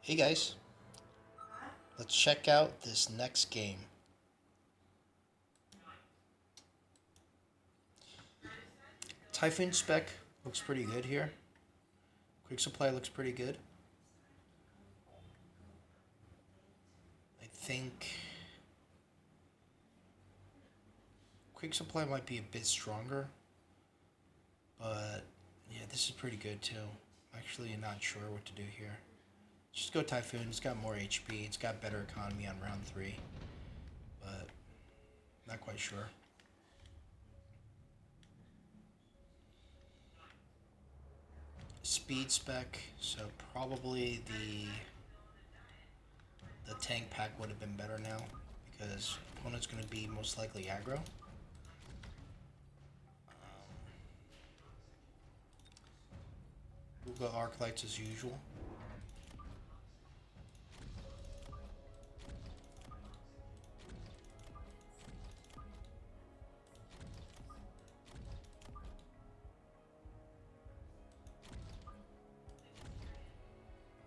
Hey guys, let's check out this next game. Typhoon Spec looks pretty good here. Quick Supply looks pretty good. I think Quick Supply might be a bit stronger, but yeah, this is pretty good too. Actually, not sure what to do here. Just go Typhoon. It's got more HP. It's got better economy on round 3, but not quite sure. Speed Spec, so probably the tank pack would have been better now because opponent's going to be most likely aggro. We'll go arc lights as usual.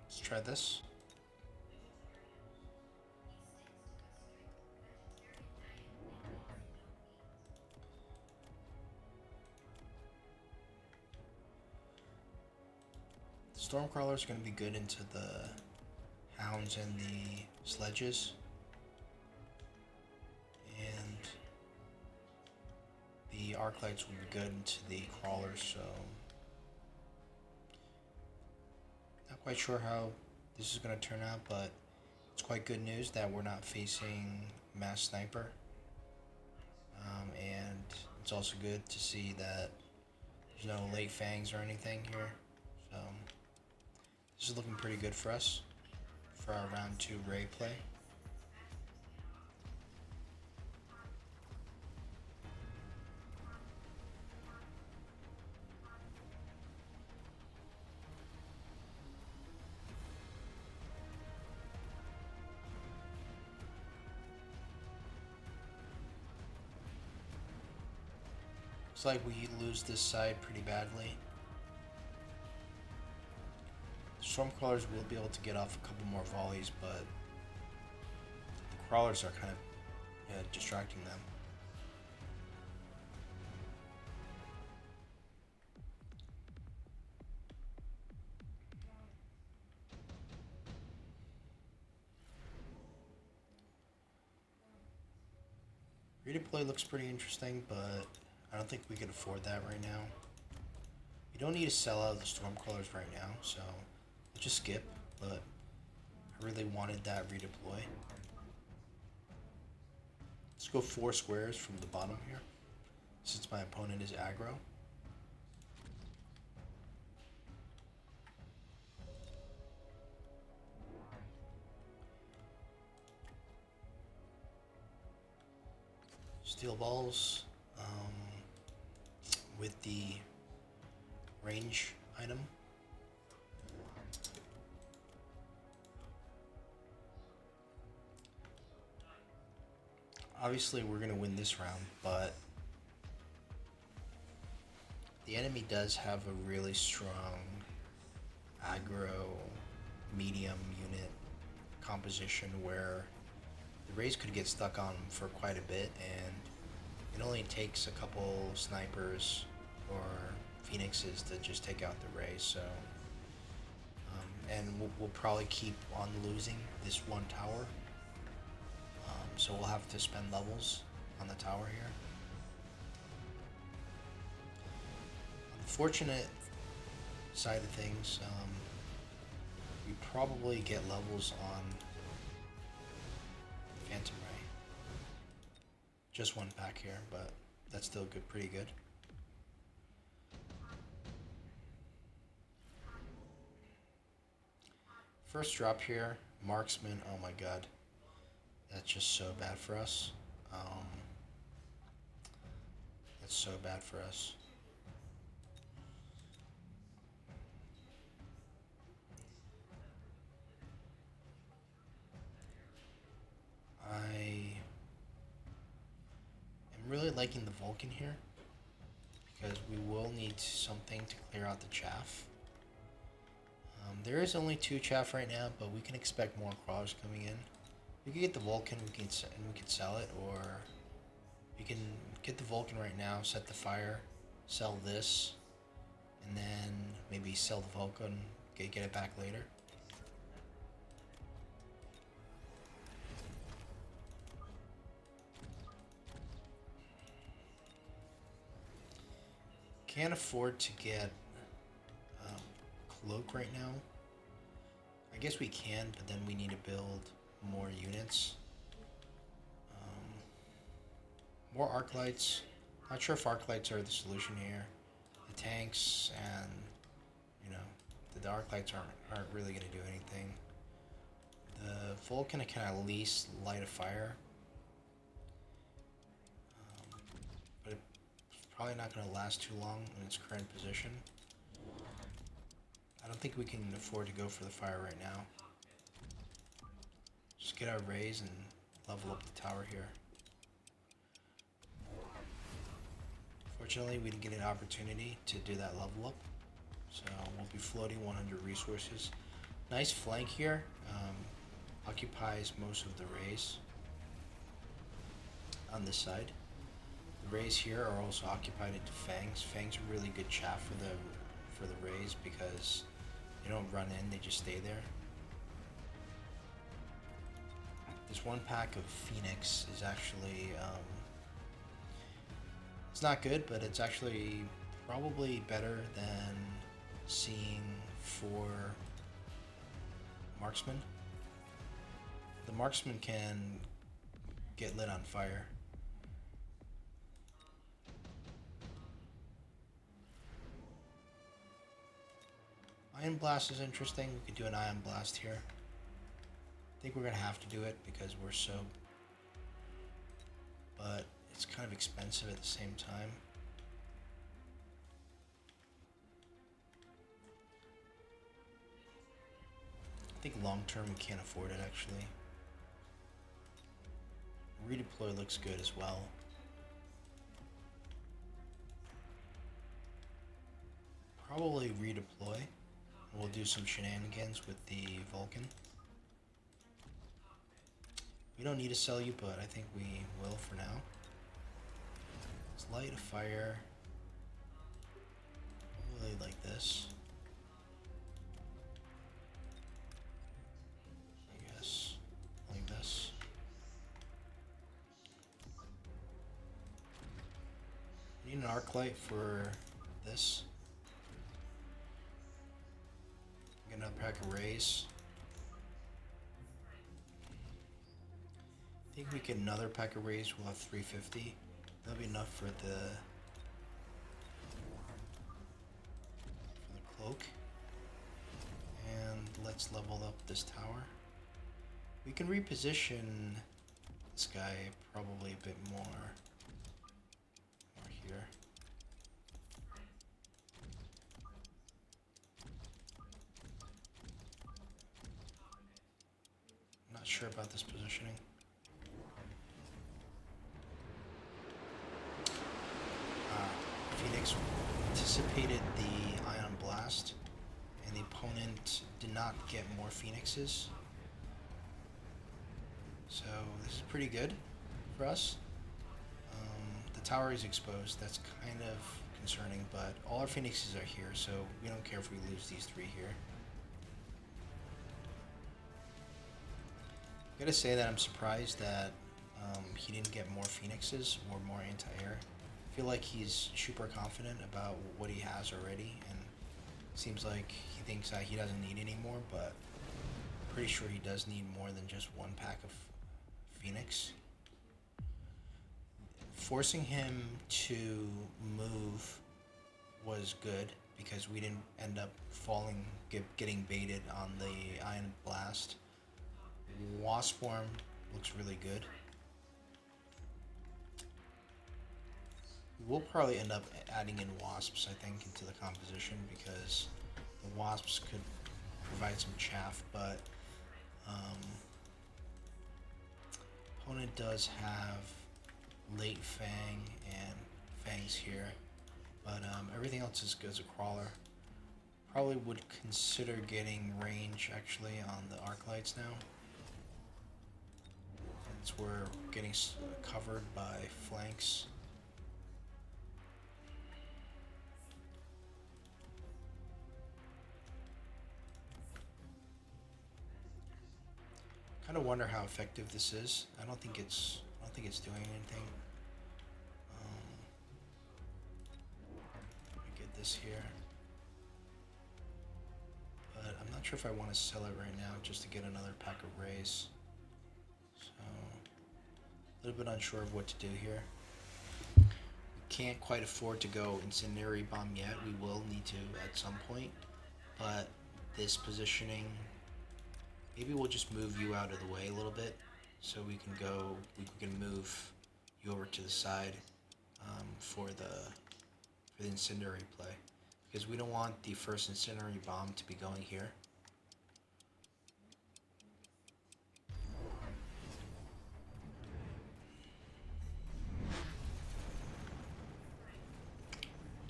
Let's try this. Stormcrawler is going to be good into the hounds and the sledges. And the arc lights will be good into the crawlers, so not quite sure how this is going to turn out, but it's quite good news that we're not facing mass sniper. And it's also good to see that there's no late fangs or anything here. So this is looking pretty good for us for our round 2 Ray play. Looks like we lose this side pretty badly. Stormcrawlers will be able to get off a couple more volleys, but the crawlers are kind of distracting them. Redeploy looks pretty interesting, but I don't think we can afford that right now. We don't need to sell out the Stormcrawlers right now, so let's just skip, but I really wanted that redeploy. Let's go 4 squares from the bottom here, since my opponent is aggro. Steel balls with the range item. Obviously, we're going to win this round, but the enemy does have a really strong aggro medium unit composition where the rays could get stuck on them for quite a bit, and it only takes a couple snipers or phoenixes to just take out the rays. So, and we'll probably keep on losing this one tower. So we'll have to spend levels on the tower here. On the fortunate side of things, we probably get levels on Phantom Ray. Just one pack here, but that's still good, pretty good. First drop here, Marksman. Oh my god, that's just so bad for us. That's so bad for us. I am really liking the Vulcan here because we will need something to clear out the chaff. There is only 2 chaff right now, but we can expect more crawlers coming in. We can get the Vulcan, we can sell it, or we can get the Vulcan right now, set the fire, sell this, and then maybe sell the Vulcan, get it back later. Can't afford to get Cloak right now. I guess we can, but then we need to build more units. More arc lights. Not sure if arc lights are the solution here. The tanks and, you know, the arc lights aren't really going to do anything. The Vulcan can at least light a fire. But it's probably not going to last too long in its current position. I don't think we can afford to go for the fire right now. Just get our raise and level up the tower here. Fortunately, we didn't get an opportunity to do that level up, so we'll be floating 100 resources. Nice flank here. Occupies most of the rays on this side. The rays here are also occupied into fangs. Fangs are really good chaff for the rays because they don't run in; they just stay there. This one pack of Phoenix is actually. It's not good, but it's actually probably better than seeing 4 marksmen. The marksman can get lit on fire. Ion Blast is interesting. We could do an Ion Blast here. I think we're going to have to do it because we're so... But it's kind of expensive at the same time. I think long term we can't afford it actually. Redeploy looks good as well. Probably redeploy. We'll do some shenanigans with the Vulcan. We don't need to sell you, but I think we will for now. Let's light a fire. Probably like this. I guess. Like this. Need an arc light for this. Get another pack of rays. I think we get another pack of rays, we'll have 350. That'll be enough for the cloak. And let's level up this tower. We can reposition this guy probably a bit more here. I'm not sure about this positioning. Phoenix anticipated the Ion Blast, and the opponent did not get more Phoenixes. So this is pretty good for us. The tower is exposed. That's kind of concerning, but all our Phoenixes are here, so we don't care if we lose these 3 here. I gotta say that I'm surprised that he didn't get more Phoenixes or more anti-air. I feel like he's super confident about what he has already, and it seems like he thinks that he doesn't need any more, but I'm pretty sure he does need more than just 1 pack of Phoenix. Forcing him to move was good because we didn't end up getting baited on the Ion Blast. Wasp Swarm looks really good. We'll probably end up adding in wasps, I think, into the composition because the wasps could provide some chaff, but opponent does have late Fang and Fangs here, but everything else is good as a crawler. Probably would consider getting range actually on the arc lights now. Since we're getting covered by flanks. Kind of wonder how effective this is. I don't think it's doing anything. Get this here. But I'm not sure if I want to sell it right now just to get another pack of rays. So, a little bit unsure of what to do here. We can't quite afford to go incendiary bomb yet. We will need to at some point. But this positioning, maybe we'll just move you out of the way a little bit so we can move you over to the side for the incendiary play. Because we don't want the first incendiary bomb to be going here.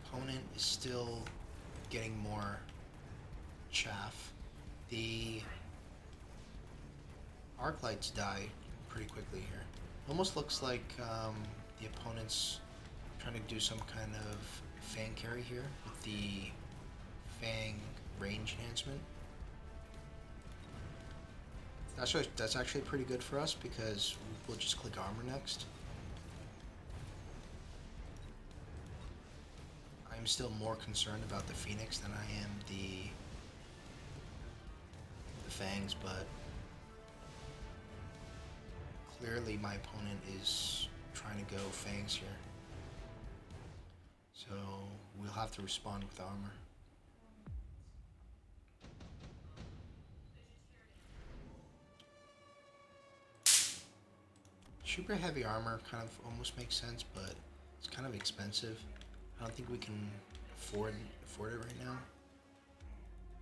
Opponent is still getting more chaff. The arc lights die pretty quickly here. Almost looks like the opponent's trying to do some kind of Fang carry here with the Fang range enhancement. That's actually pretty good for us because we'll just click armor next. I'm still more concerned about the Phoenix than I am the Fangs, but clearly my opponent is trying to go Fangs here. So we'll have to respond with armor. Super heavy armor kind of almost makes sense, but it's kind of expensive. I don't think we can afford it right now.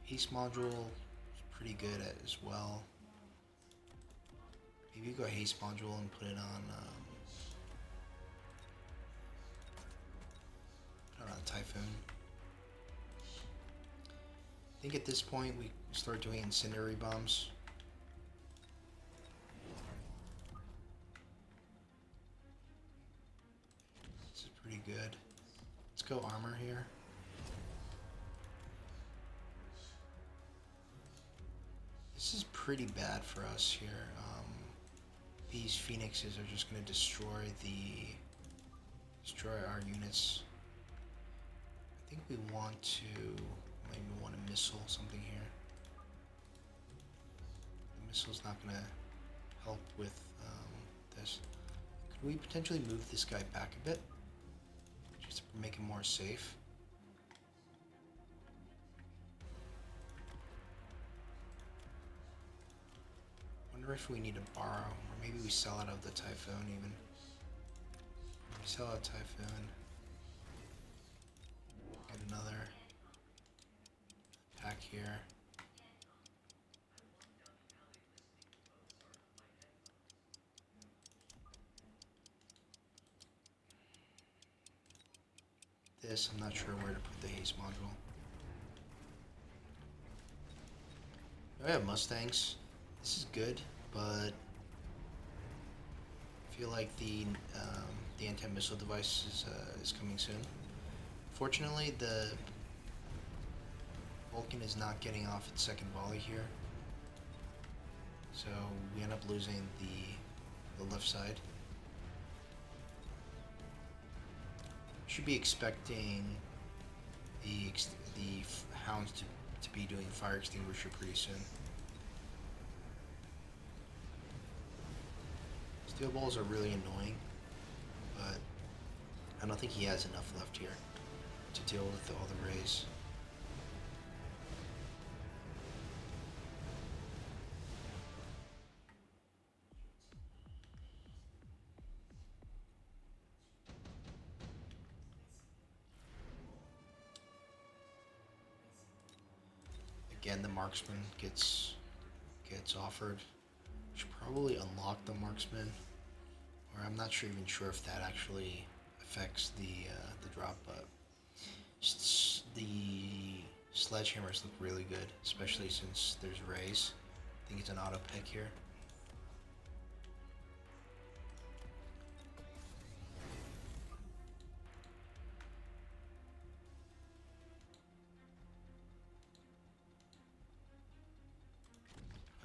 Haste module is pretty good as well. Maybe you go haste module and put it on Typhoon. I think at this point we start doing incendiary bombs. This is pretty good. Let's go armor here. This is pretty bad for us here. These Phoenixes are just going to destroy our units. I think we want to missile something here. The missile's not going to help with this. Could we potentially move this guy back a bit? Just to make him more safe. Wonder if we need to borrow, or maybe we sell out of the Typhoon even. We sell out Typhoon. Get another pack here. This, I'm not sure where to put the haste module. I have Mustangs. This is good, but I feel like the anti-missile device is coming soon. Fortunately, the Vulcan is not getting off its second volley here, so we end up losing the left side. Should be expecting the Hounds to be doing fire extinguisher pretty soon. Steel balls are really annoying, but I don't think he has enough left here to deal with all the rays. Again, the marksman gets offered. Should probably unlock the marksman, or I'm not even sure if that actually affects the drop, but the Sledgehammers look really good, especially since there's rays. I think it's an auto pick here.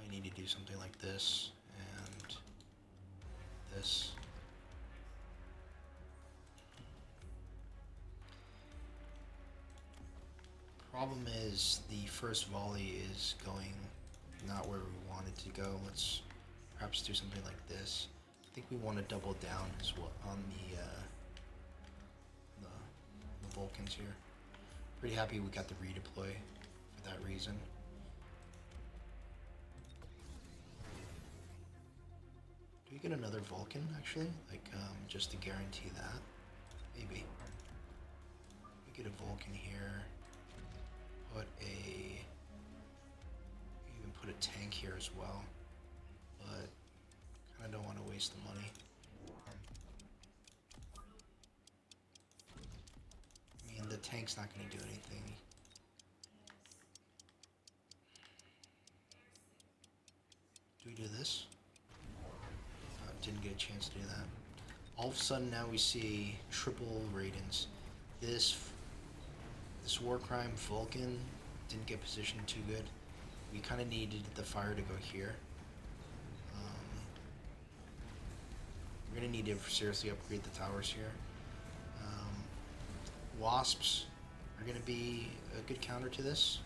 I need to do something like this and this. Problem is the first volley is going not where we want it to go. Let's perhaps do something like this. I think we want to double down as well on the Vulcans here. Pretty happy we got the redeploy for that reason. Do we get another Vulcan actually? Like just to guarantee that? Maybe. We get a Vulcan here. Put a even put a tank here as well, but kind of don't want to waste the money. I mean, the tank's not going to do anything. Do we do this? Didn't get a chance to do that. All of a sudden now we see triple Raidens. This war crime Vulcan didn't get positioned too good. We kind of needed the fire to go here. We're going to need to seriously upgrade the towers here. Wasps are going to be a good counter to this.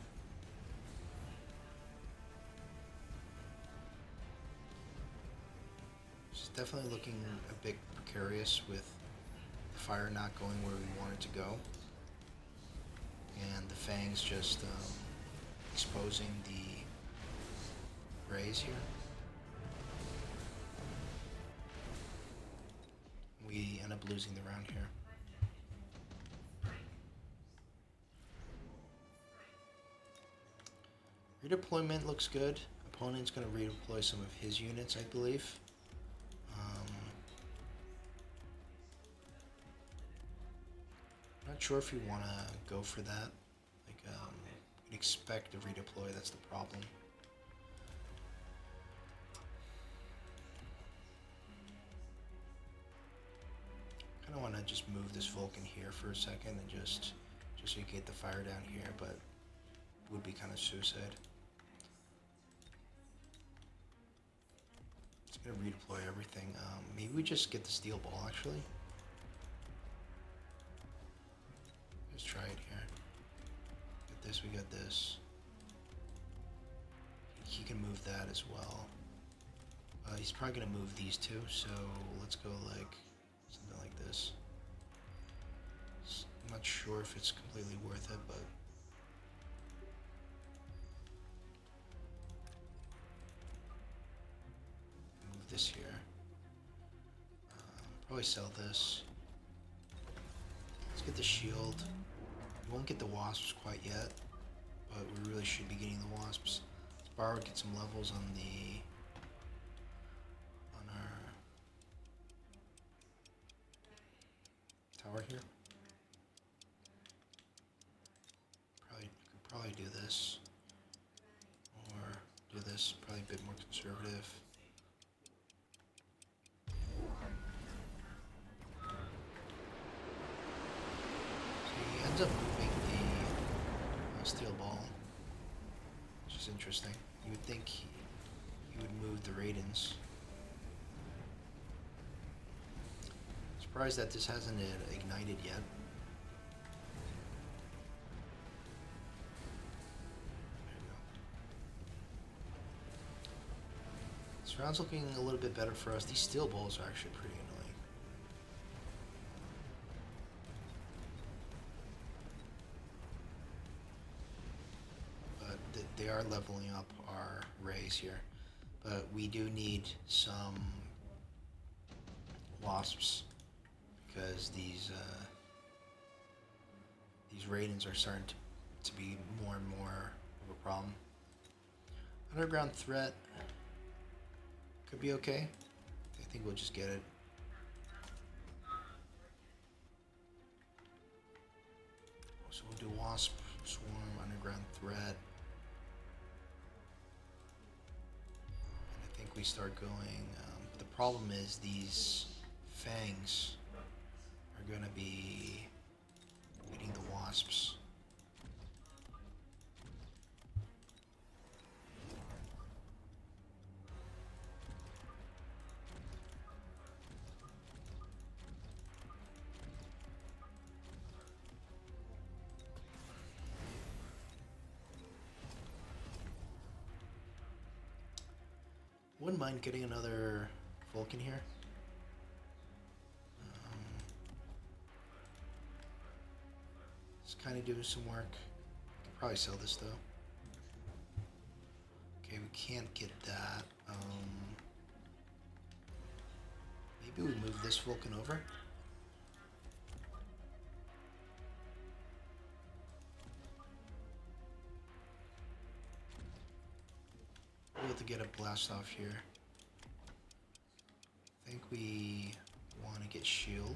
It's definitely looking a bit precarious with the fire not going where we want it to go. And the Fangs just exposing the rays here. We end up losing the round here. Redeployment looks good. Opponent's going to redeploy some of his units, I believe. Not sure if you want to go for that. Like, you'd expect a redeploy, that's the problem. Kind of want to just move this Vulcan here for a second and just so you get the fire down here, but it would be kind of suicide. It's going to redeploy everything. Maybe we just get the steel ball, actually. Let's try it here. Get this, we got this. He can move that as well. He's probably going to move these two, so let's go like something like this. I'm not sure if it's completely worth it, but move this here. Probably sell this. Let's get the shield. We won't get the wasps quite yet, but we really should be getting the wasps. Let's borrow, get some levels on our tower here. Could probably do this, or do this. Probably a bit more conservative. Ends up moving the steel ball, which is interesting. You would think he would move the Raidens. Surprised that this hasn't ignited yet. There you go. This round's looking a little bit better for us. These steel balls are actually pretty annoying. They are leveling up our rays here, but we do need some wasps because these Raidens are starting to be more and more of a problem. Underground threat could be okay. I think we'll just get it. So we'll do wasp, swarm, underground threat. And I think we start going. The problem is these fangs are going to be eating the wasps. Wouldn't mind getting another Vulcan here. It's kind of doing some work. Could probably sell this though. Okay, we can't get that. Maybe we move this Vulcan over. We'll have to get a blast off here. I think we want to get shield.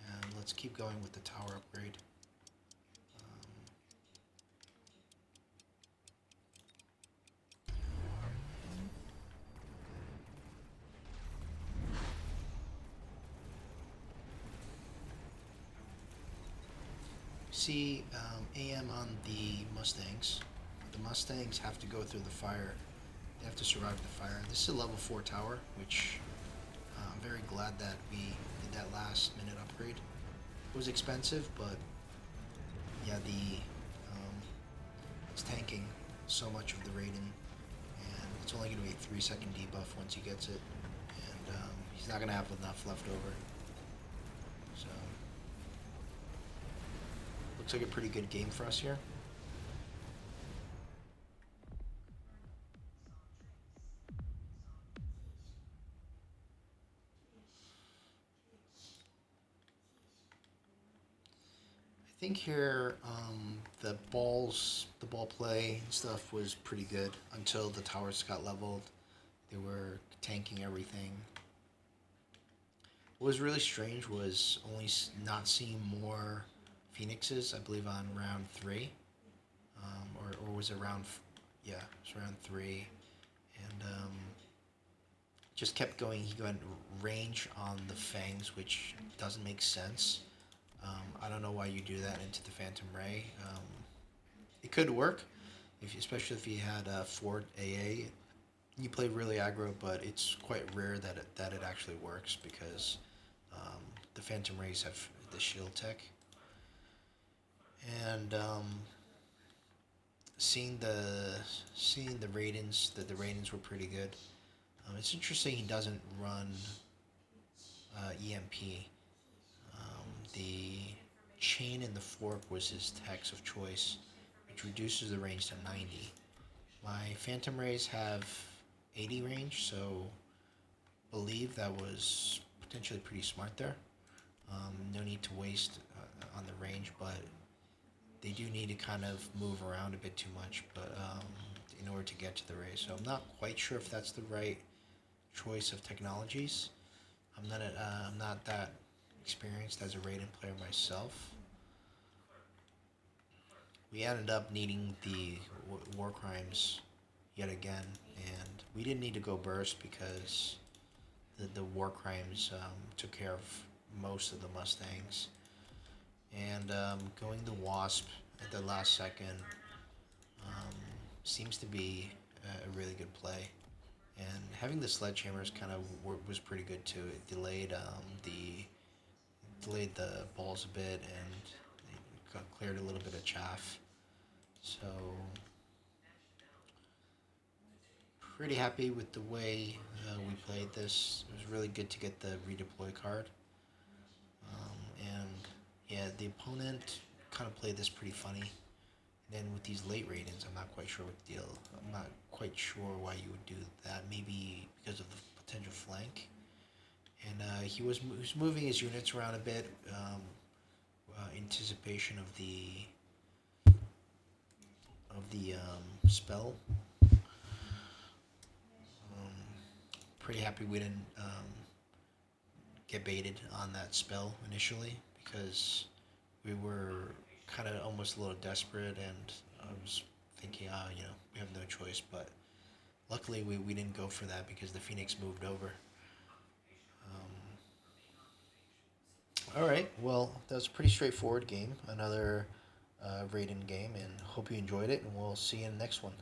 And let's keep going with the tower upgrade. See AM on the Mustangs. The Mustangs have to go through the fire. They have to survive the fire. This is a level 4 tower, which I'm very glad that we did that last minute upgrade. It was expensive, but yeah, it's tanking so much of the Raiden, and it's only going to be a 3-second debuff once he gets it, and he's not going to have enough left over. So looks like a pretty good game for us here. I think here the ball play and stuff was pretty good until the towers got leveled. They were tanking everything. What was really strange was only not seeing more Phoenixes, I believe on round 3. Or was it round, yeah, it was round 3. And just kept going, he got range on the fangs, which doesn't make sense. I don't know why you do that into the Phantom Ray. It could work, especially if you had a Ford AA. You play really aggro, but it's quite rare that it actually works because the Phantom Rays have the shield tech. And seeing the Raidens, the Raidens were pretty good. It's interesting he doesn't run EMP. The chain and the fork was his techs of choice, which reduces the range to 90. My Phantom Rays have 80 range, so believe that was potentially pretty smart there. No need to waste on the range, but they do need to kind of move around a bit too much, but in order to get to the Ray. So I'm not quite sure if that's the right choice of technologies. I'm not that experienced as a Raiden player myself. We ended up needing the War Crimes yet again, and we didn't need to go burst because the War Crimes took care of most of the Mustangs. And going the Wasp at the last second seems to be a really good play. And having the sledgehammers kind of was pretty good too. It delayed the balls a bit and cleared a little bit of chaff. So pretty happy with the way we played this. It was really good to get the redeploy card. And yeah, the opponent kind of played this pretty funny. And then with these late Raidens, I'm not quite sure what the deal. I'm not quite sure why you would do that. Maybe because of the potential flank. And he was moving his units around a bit, anticipation of the spell. Pretty happy we didn't get baited on that spell initially because we were kind of almost a little desperate, and I was thinking, we have no choice, but luckily we didn't go for that because the Phoenix moved over. All right, well, that was a pretty straightforward game. Another Raiden game, and hope you enjoyed it, and we'll see you in the next one.